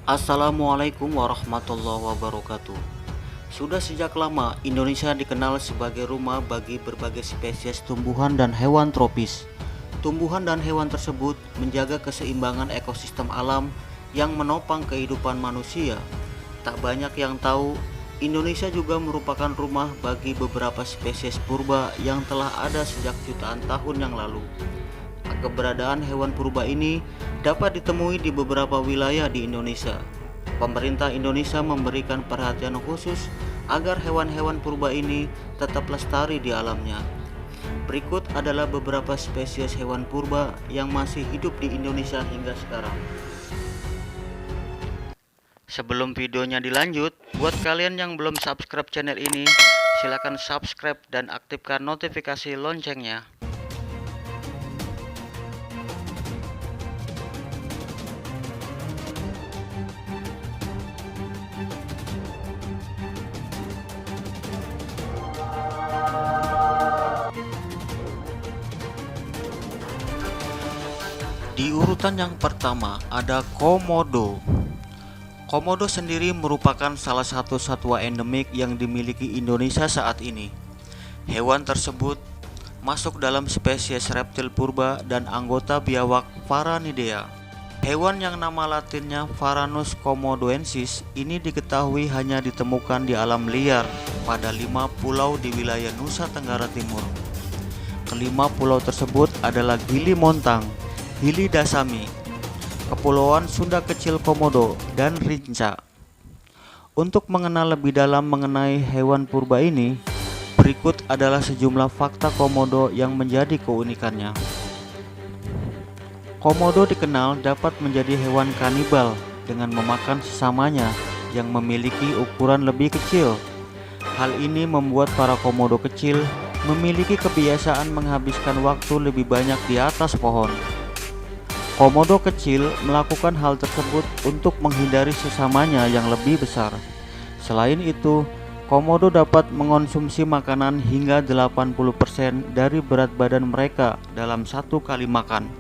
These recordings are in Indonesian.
Assalamualaikum warahmatullahi wabarakatuh. Sudah sejak lama Indonesia dikenal sebagai rumah bagi berbagai spesies tumbuhan dan hewan tropis. Tumbuhan dan hewan tersebut menjaga keseimbangan ekosistem alam yang menopang kehidupan manusia. Tak banyak yang tahu, Indonesia juga merupakan rumah bagi beberapa spesies purba yang telah ada sejak jutaan tahun yang lalu. Keberadaan hewan purba ini dapat ditemui di beberapa wilayah di Indonesia. Pemerintah Indonesia memberikan perhatian khusus agar hewan-hewan purba ini tetap lestari di alamnya. Berikut adalah beberapa spesies hewan purba yang masih hidup di Indonesia hingga sekarang. Sebelum videonya dilanjut, buat kalian yang belum subscribe channel ini, silakan subscribe dan aktifkan notifikasi loncengnya. Di urutan yang pertama ada komodo. Komodo sendiri merupakan salah satu satwa endemik yang dimiliki Indonesia saat ini. Hewan tersebut masuk dalam spesies reptil purba dan anggota biawak Varanidea. Hewan yang nama latinnya Varanus komodoensis ini diketahui hanya ditemukan di alam liar pada 5 pulau di wilayah Nusa Tenggara Timur. Kelima pulau tersebut adalah Gili Montang, Gili Dasami, Kepulauan Sunda Kecil Komodo, dan Rinca. Untuk mengenal lebih dalam mengenai hewan purba ini, berikut adalah sejumlah fakta komodo yang menjadi keunikannya. Komodo dikenal dapat menjadi hewan kanibal dengan memakan sesamanya yang memiliki ukuran lebih kecil. Hal ini membuat para komodo kecil memiliki kebiasaan menghabiskan waktu lebih banyak di atas pohon. Komodo kecil melakukan hal tersebut untuk menghindari sesamanya yang lebih besar. Selain itu, komodo dapat mengonsumsi makanan hingga 80% dari berat badan mereka dalam satu kali makan.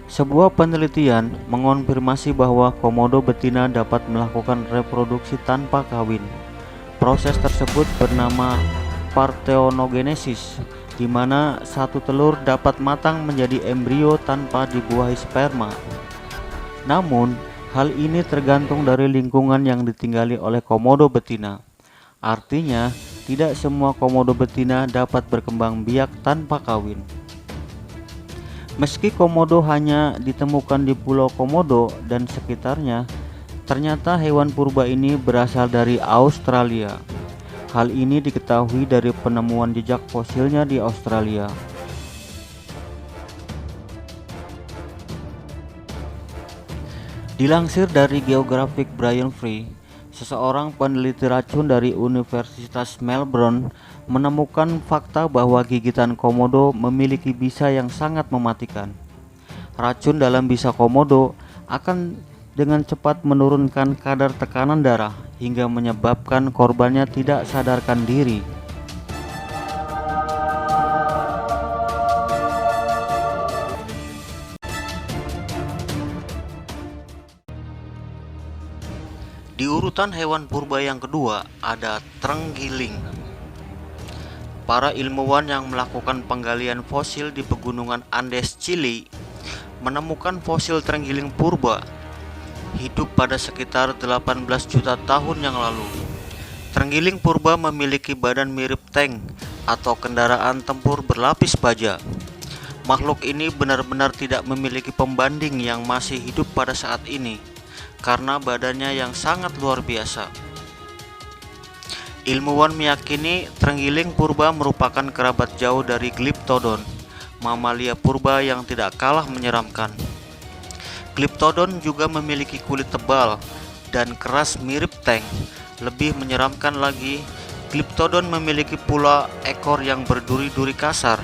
Sebuah penelitian mengonfirmasi bahwa komodo betina dapat melakukan reproduksi tanpa kawin. Proses tersebut bernama parthenogenesis, di mana satu telur dapat matang menjadi embrio tanpa dibuahi sperma. Namun, hal ini tergantung dari lingkungan yang ditinggali oleh komodo betina. Artinya, tidak semua komodo betina dapat berkembang biak tanpa kawin. Meski komodo hanya ditemukan di Pulau Komodo dan sekitarnya, ternyata hewan purba ini berasal dari Australia. Hal ini diketahui dari penemuan jejak fosilnya di Australia. Dilansir dari Geographic Brian Free, seseorang peneliti racun dari Universitas Melbourne menemukan fakta bahwa gigitan komodo memiliki bisa yang sangat mematikan. Racun dalam bisa komodo akan dengan cepat menurunkan kadar tekanan darah hingga menyebabkan korbannya tidak sadarkan diri. Di urutan hewan purba yang kedua ada terenggiling. Para ilmuwan yang melakukan penggalian fosil di pegunungan Andes, Chili, menemukan fosil terenggiling purba hidup pada sekitar 18 juta tahun yang lalu. Terenggiling purba memiliki badan mirip tank atau kendaraan tempur berlapis baja. Makhluk ini benar-benar tidak memiliki pembanding yang masih hidup pada saat ini karena badannya yang sangat luar biasa. Ilmuwan meyakini terenggiling purba merupakan kerabat jauh dari Glyptodon, mamalia purba yang tidak kalah menyeramkan. Glyptodon juga memiliki kulit tebal dan keras mirip tank. Lebih menyeramkan lagi, Glyptodon memiliki pula ekor yang berduri-duri kasar.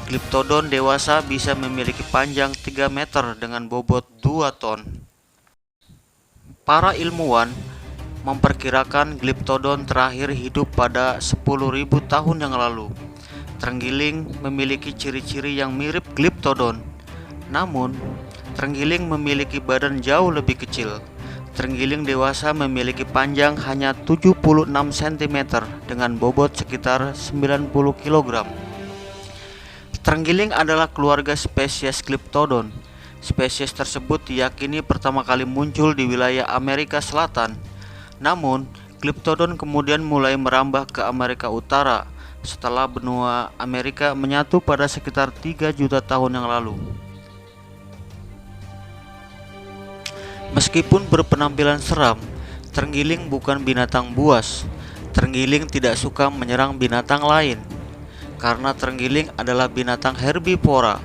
Glyptodon dewasa bisa memiliki panjang 3 meter dengan bobot 2 ton. Para ilmuwan memperkirakan Glyptodon terakhir hidup pada 10.000 tahun yang lalu. Terenggiling memiliki ciri-ciri yang mirip Glyptodon, namun terenggiling memiliki badan jauh lebih kecil. Terenggiling dewasa memiliki panjang hanya 76 cm dengan bobot sekitar 90 kg. Terenggiling adalah keluarga spesies Glyptodon. Spesies tersebut diyakini pertama kali muncul di wilayah Amerika Selatan. Namun, Glyptodon kemudian mulai merambah ke Amerika Utara setelah benua Amerika menyatu pada sekitar 3 juta tahun yang lalu. Meskipun berpenampilan seram, terenggiling bukan binatang buas. Terenggiling tidak suka menyerang binatang lain, karena terenggiling adalah binatang herbivora.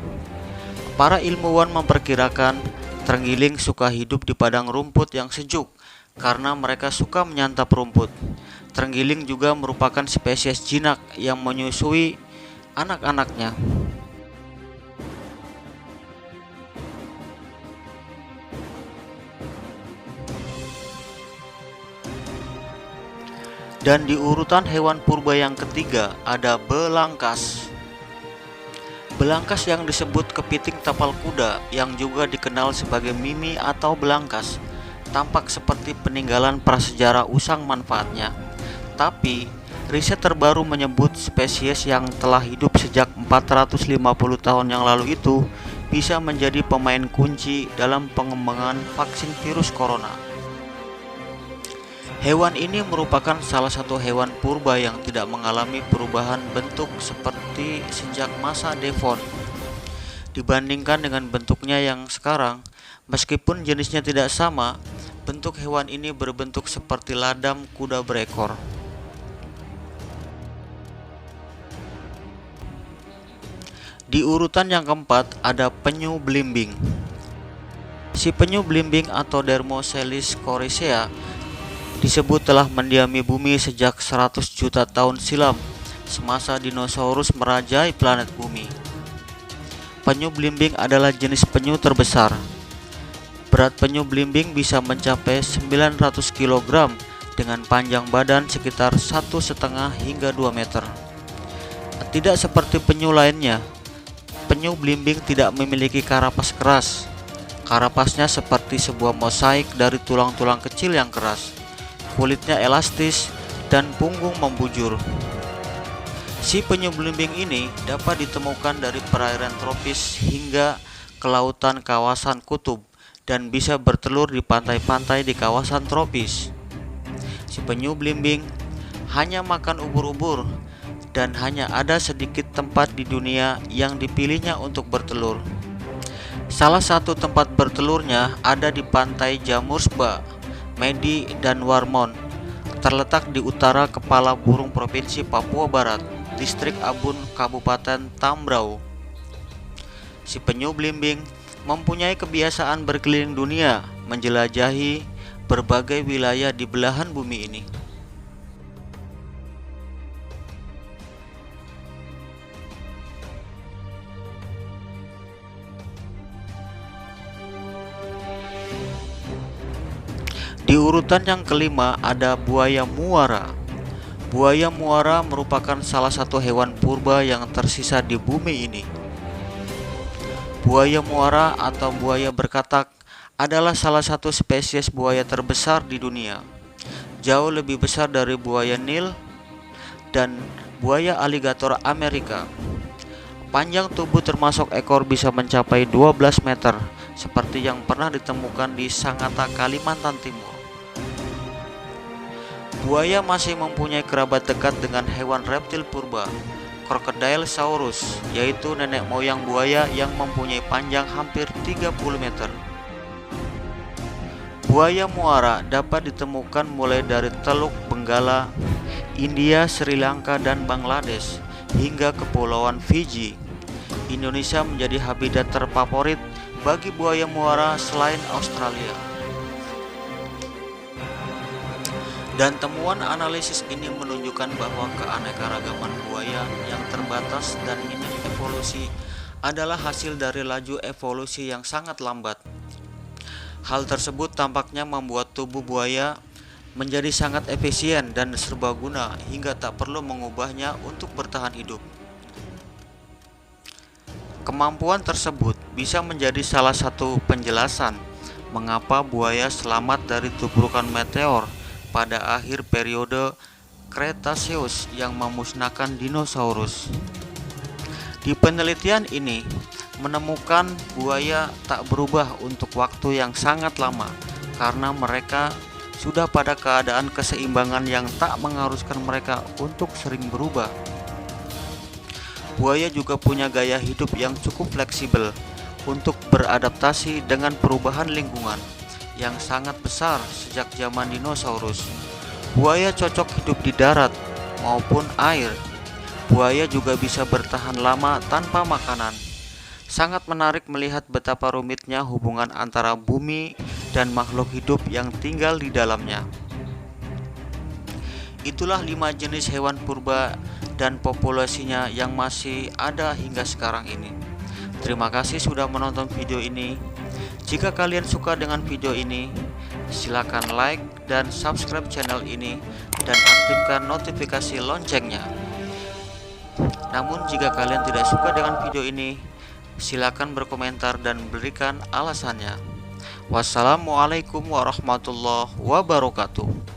Para ilmuwan memperkirakan terenggiling suka hidup di padang rumput yang sejuk, karena mereka suka menyantap rumput. Terenggiling juga merupakan spesies jinak yang menyusui anak-anaknya. Dan di urutan hewan purba yang ketiga ada belangkas. Belangkas yang disebut kepiting tapal kuda, yang juga dikenal sebagai mimi atau belangkas, tampak seperti peninggalan prasejarah usang manfaatnya. Tapi, riset terbaru menyebut spesies yang telah hidup sejak 450 tahun yang lalu itu bisa menjadi pemain kunci dalam pengembangan vaksin virus corona. Hewan ini merupakan salah satu hewan purba yang tidak mengalami perubahan bentuk seperti sejak masa Devon. Dibandingkan dengan bentuknya yang sekarang, meskipun jenisnya tidak sama, bentuk hewan ini berbentuk seperti ladam kuda berekor. Di urutan yang keempat ada penyu belimbing. Si penyu belimbing atau Dermocelis corycea disebut telah mendiami bumi sejak 100 juta tahun silam, semasa dinosaurus merajai planet bumi. Penyu belimbing adalah jenis penyu terbesar. Berat penyu belimbing bisa mencapai 900 kg dengan panjang badan sekitar 1,5 hingga 2 meter. Tidak seperti penyu lainnya, penyu belimbing tidak memiliki karapas keras. Karapasnya seperti sebuah mosaik dari tulang-tulang kecil yang keras. Kulitnya elastis dan punggung membujur. Si penyu belimbing ini dapat ditemukan dari perairan tropis hingga ke lautan kawasan kutub dan bisa bertelur di pantai-pantai di kawasan tropis. Si penyu belimbing hanya makan ubur-ubur dan hanya ada sedikit tempat di dunia yang dipilihnya untuk bertelur. Salah satu tempat bertelurnya ada di pantai Jamursba, Medi dan Warmon, terletak di utara Kepala Burung Provinsi Papua Barat, Distrik Abun, Kabupaten Tambrau. Si penyu belimbing mempunyai kebiasaan berkeliling dunia, menjelajahi berbagai wilayah di belahan bumi ini. Di urutan yang kelima ada buaya muara. Buaya muara merupakan salah satu hewan purba yang tersisa di bumi ini. Buaya muara atau buaya berkatak adalah salah satu spesies buaya terbesar di dunia. Jauh lebih besar dari buaya Nil dan buaya aligator Amerika. Panjang tubuh termasuk ekor bisa mencapai 12 meter, seperti yang pernah ditemukan di Sangatta, Kalimantan Timur. Buaya masih mempunyai kerabat dekat dengan hewan reptil purba, Crocodilosaurus, yaitu nenek moyang buaya yang mempunyai panjang hampir 30 meter. Buaya muara dapat ditemukan mulai dari Teluk Benggala, India, Sri Lanka, dan Bangladesh, hingga Kepulauan Fiji. Indonesia menjadi habitat terfavorit bagi buaya muara selain Australia. Dan temuan analisis ini menunjukkan bahwa keanekaragaman buaya yang terbatas dan minim evolusi adalah hasil dari laju evolusi yang sangat lambat. Hal tersebut tampaknya membuat tubuh buaya menjadi sangat efisien dan serbaguna hingga tak perlu mengubahnya untuk bertahan hidup. Kemampuan tersebut bisa menjadi salah satu penjelasan mengapa buaya selamat dari tubrukan meteor pada akhir periode Cretaceous yang memusnahkan dinosaurus. Di penelitian ini menemukan buaya tak berubah untuk waktu yang sangat lama karena mereka sudah pada keadaan keseimbangan yang tak mengharuskan mereka untuk sering berubah. Buaya juga punya gaya hidup yang cukup fleksibel untuk beradaptasi dengan perubahan lingkungan yang sangat besar sejak zaman dinosaurus. Buaya cocok hidup di darat maupun air. Buaya juga bisa bertahan lama tanpa makanan. Sangat menarik melihat betapa rumitnya hubungan antara bumi dan makhluk hidup yang tinggal di dalamnya. Itulah 5 jenis hewan purba dan populasinya yang masih ada hingga sekarang ini. Terima kasih sudah menonton video ini. Jika kalian suka dengan video ini, silakan like dan subscribe channel ini dan aktifkan notifikasi loncengnya. Namun jika kalian tidak suka dengan video ini, silakan berkomentar dan berikan alasannya. Wassalamualaikum warahmatullahi wabarakatuh.